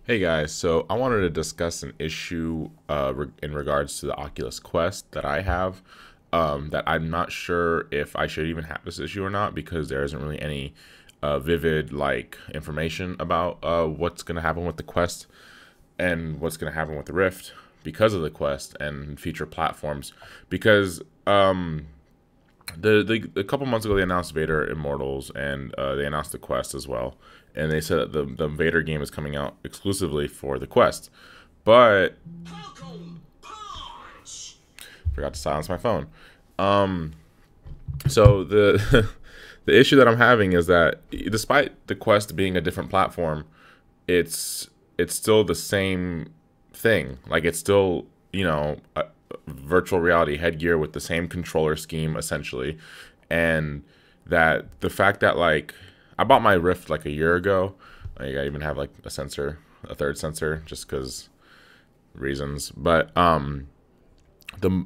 Hey guys, so I wanted to discuss an issue in regards to the Oculus Quest that I have. That I'm not sure if I should even have this issue or not because there isn't really any vivid information about what's going to happen with the Quest and what's going to happen with the Rift because of the Quest and future platforms. Because a couple months ago they announced Vader Immortals and they announced the Quest as well, and they said that the Vader game is coming out exclusively for the Quest. But forgot to silence my phone. Um, so the the issue that I'm having is that despite the Quest being a different platform, it's still the same thing. Like it's still a virtual reality headgear with the same controller scheme essentially, and that the fact that I bought my Rift like a year ago. Like, I even have like a sensor, a third sensor, just because reasons. But the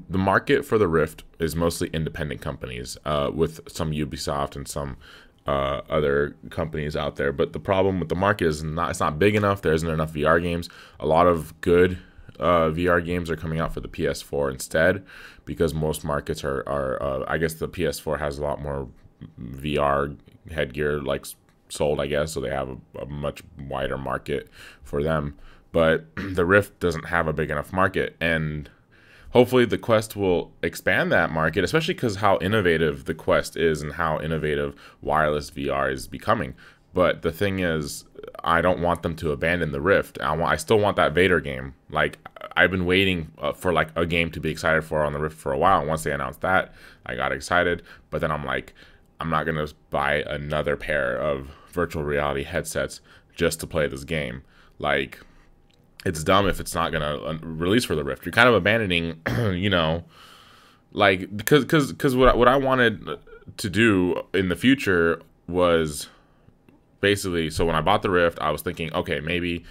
market for the Rift is mostly independent companies, with some Ubisoft and some other companies out there. But the problem with the market is it's not big enough. There isn't enough VR games. A lot of good VR games are coming out for the PS4 instead, because most markets are I guess the PS4 has a lot more VR headgear sold, I guess, so they have a much wider market for them. But the Rift doesn't have a big enough market, and hopefully the Quest will expand that market, especially because how innovative the Quest is and how innovative wireless VR is becoming. But the thing is, I don't want them to abandon the Rift. I still want that Vader game. Like, I've been waiting for like a game to be excited for on the Rift for a while. And once they announced that, I got excited. But then I'm like, I'm not gonna buy another pair of virtual reality headsets just to play this game. Like, it's dumb if it's not gonna release for the Rift. You're kind of abandoning, because what I wanted to do in the future was basically, so when I bought the Rift, I was thinking, okay, maybe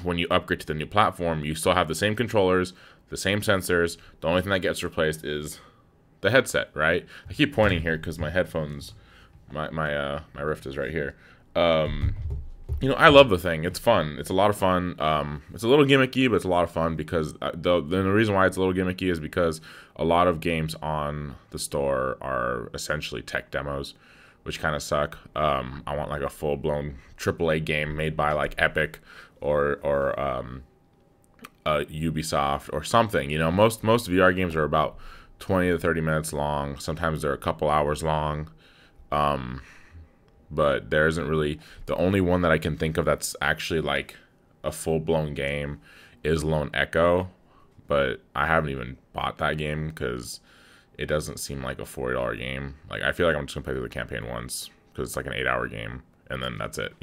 when you upgrade to the new platform, you still have the same controllers, the same sensors. The only thing that gets replaced is the headset, right? I keep pointing here because my headphones, my Rift is right here. I love the thing. It's fun. It's a lot of fun. It's a little gimmicky, but it's a lot of fun because the reason why it's a little gimmicky is because a lot of games on the store are essentially tech demos, which kind of suck. I want like a full blown AAA game made by like Epic or Ubisoft or something. Most VR games are about 20 to 30 minutes long. Sometimes they're a couple hours long. But there isn't really, the only one that I can think of that's actually like a full-blown game is Lone Echo, but I haven't even bought that game because it doesn't seem like a $40 game. Like, I feel like I'm just gonna play through the campaign once because it's like an 8-hour game and then that's it.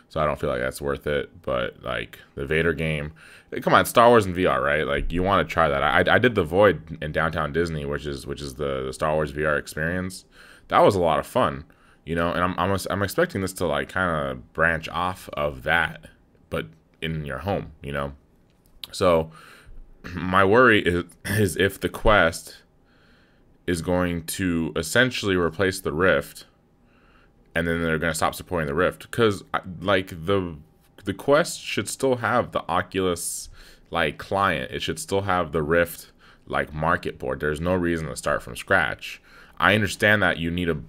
So I don't feel like that's worth it. But like the Vader game, come on, Star Wars and VR, right? Like, you want to try that. I did the Void in Downtown Disney, which is the Star Wars VR experience. That was a lot of fun. And I'm expecting this to like kind of branch off of that, but in your home. So my worry is if the Quest is going to essentially replace the Rift, and then they're going to stop supporting the Rift, because like the Quest should still have the Oculus like client. It should still have the Rift like market board. There's no reason to start from scratch. I understand that you need to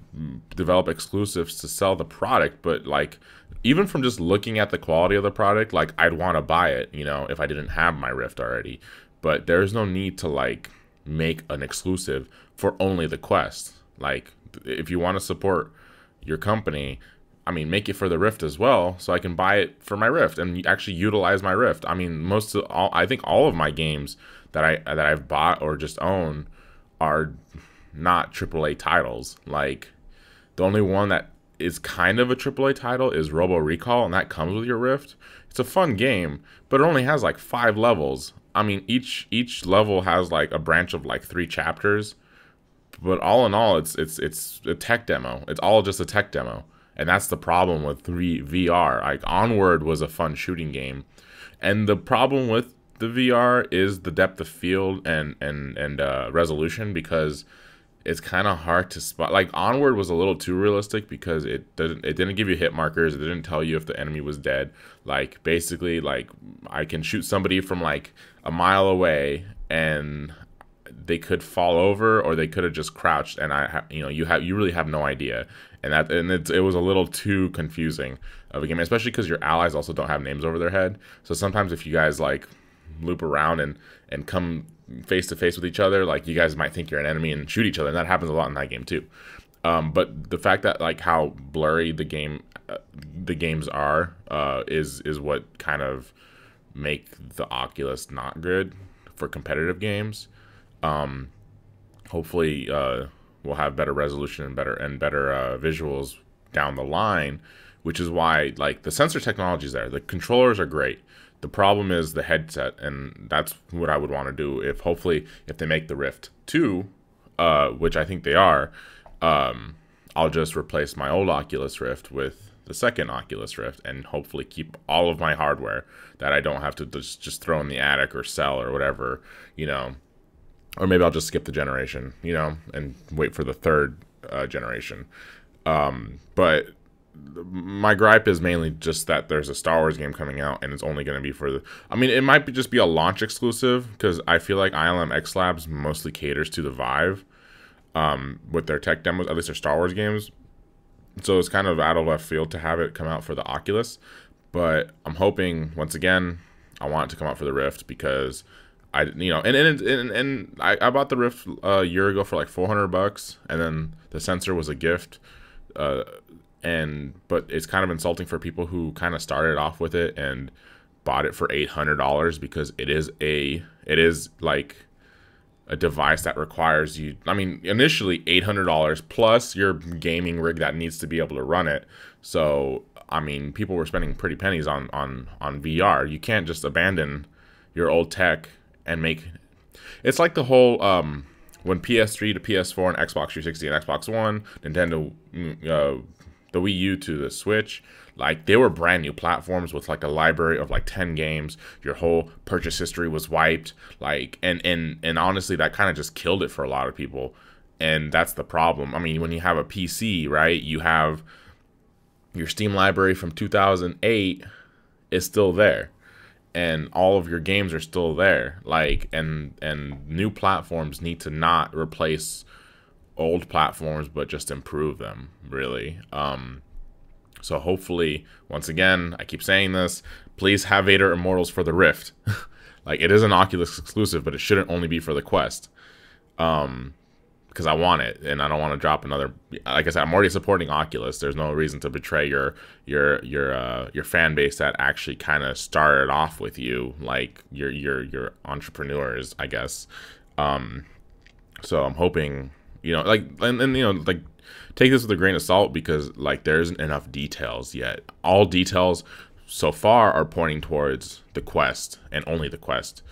develop exclusives to sell the product, but like, even from just looking at the quality of the product, like, I'd want to buy it, if I didn't have my Rift already. But there's no need to like make an exclusive for only the Quest. Like, if you want to support your company, I mean, make it for the Rift as well, so I can buy it for my Rift and actually utilize my Rift. I mean, I think all of my games that I've bought or just own are not AAA titles. Like, the only one that is kind of a AAA title is Robo Recall, and that comes with your Rift. It's a fun game, but it only has like 5 levels. I mean, each level has like a branch of like 3 chapters, but all in all, it's a tech demo. It's all just a tech demo, and that's the problem with VR. Like, Onward was a fun shooting game, and the problem with the VR is the depth of field and resolution, because it's kind of hard to spot. Like Onward was a little too realistic because it didn't give you hit markers. It didn't tell you if the enemy was dead. Like basically, like I can shoot somebody from like a mile away and they could fall over, or they could have just crouched, and you really have no idea. It was a little too confusing of a game, especially because your allies also don't have names over their head. So sometimes if you guys like loop around and come face to face with each other, like you guys might think you're an enemy and shoot each other, and that happens a lot in that game too. But the fact that like how blurry the games are is what kind of make the Oculus not good for competitive games. Hopefully we'll have better resolution and better visuals down the line, which is why like the sensor technology is there. The controllers are great. The problem is the headset, and that's what I would want to do if they make the Rift 2, which I think they are. I'll just replace my old Oculus Rift with the second Oculus Rift, and hopefully keep all of my hardware that I don't have to just throw in the attic or sell or whatever, or maybe I'll just skip the generation, and wait for the third generation. But my gripe is mainly just that there's a Star Wars game coming out, and it's only going to be for it might just be a launch exclusive, because I feel like ILM X Labs mostly caters to the Vive with their tech demos, at least their Star Wars games. So it's kind of out of left field to have it come out for the Oculus. But I'm hoping, once again, I want it to come out for the Rift, because I bought the Rift a year ago for like $400, and then the sensor was a gift. But it's kind of insulting for people who kind of started off with it and bought it for $800, because it is like a device that requires you. Initially $800 plus your gaming rig that needs to be able to run it. So people were spending pretty pennies on VR. You can't just abandon your old tech and make. It's like the whole when PS3 to PS4 and Xbox 360 and Xbox One, Nintendo, the Wii U to the Switch, like they were brand new platforms with like a library of like 10 games. Your whole purchase history was wiped, like, and honestly that kind of just killed it for a lot of people. And that's the problem. When you have a PC, right, you have your Steam library from 2008 is still there, and all of your games are still there, like, and new platforms need to not replace old platforms, but just improve them, really. So hopefully, once again, I keep saying this, please have Vader Immortals for the Rift. Like, it is an Oculus exclusive, but it shouldn't only be for the Quest. Because I want it, and I don't want to drop another. Like I said, I'm already supporting Oculus. There's no reason to betray your fan base that actually kind of started off with you, like your entrepreneurs, I guess. So I'm hoping, like take this with a grain of salt, because like there isn't enough details yet. All details so far are pointing towards the Quest and only the Quest,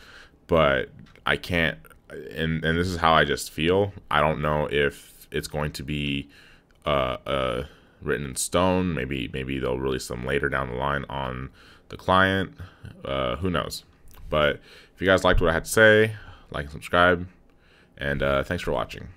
but I can't. And this is how I just feel. I don't know if it's going to be written in stone. Maybe they'll release them later down the line on the client. Who knows? But if you guys liked what I had to say, like and subscribe. And thanks for watching.